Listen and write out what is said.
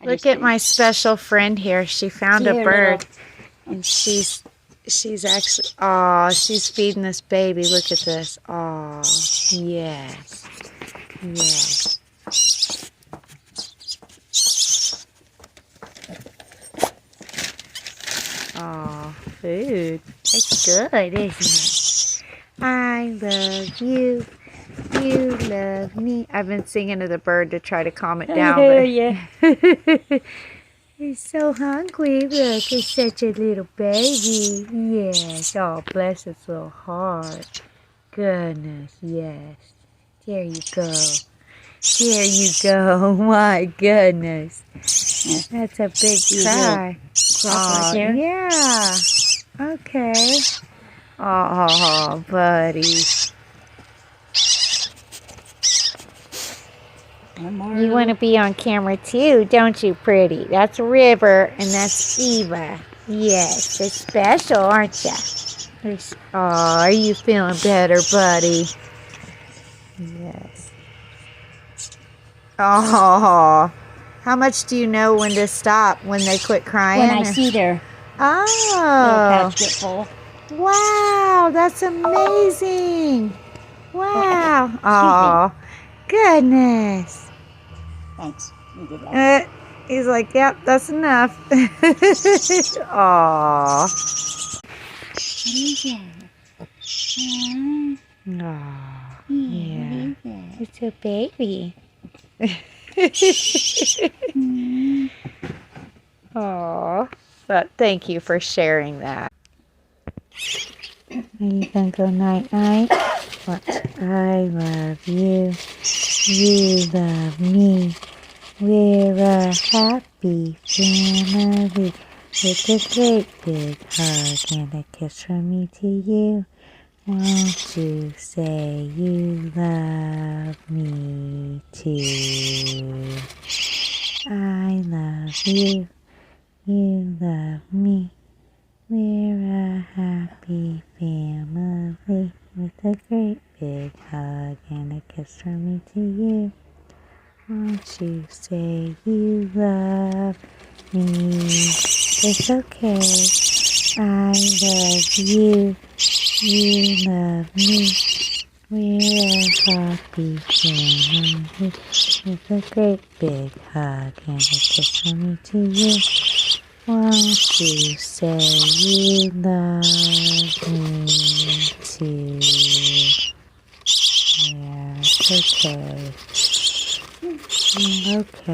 Look at my special friend here. She found a bird, and she's actually, she's feeding this baby. Look at this. Oh, yes, yes. Oh, food. It's good, isn't it? I love you. You love me. I've been singing to the bird to try to calm it down. But Yeah. he's so hungry. Look, he's such a little baby. Yes. Oh, bless his little heart. Goodness, yes. There you go. There you go. My goodness. That's a big try. Right there. Yeah. Okay. Oh, buddy. You want to be on camera too, don't you, pretty? That's River, and that's Eva. Yes, they're special, aren't you? Oh, are you feeling better, buddy? Yes. Oh, how much do you know when to stop, when they quit crying? When I see their little pouch get full. Wow, that's amazing. Wow. Oh, goodness. Thanks. You did that. He's like, yep, that's enough. Aww. What is that? Yeah. It's a baby. Aww. But thank you for sharing that. Are you gonna go night-night? What? I love you. You love me. We're a happy family. With a great big hug and a kiss from me to you. Won't you say you love me too? I love you. You love me. We're a happy family. With a great big hug and a kiss from me to you. Won't you say you love me? It's okay. I love you. You love me. We're a happy family. With a great big hug and a kiss from me to you. Won't you say you love me too? Yeah, it's okay. Okay.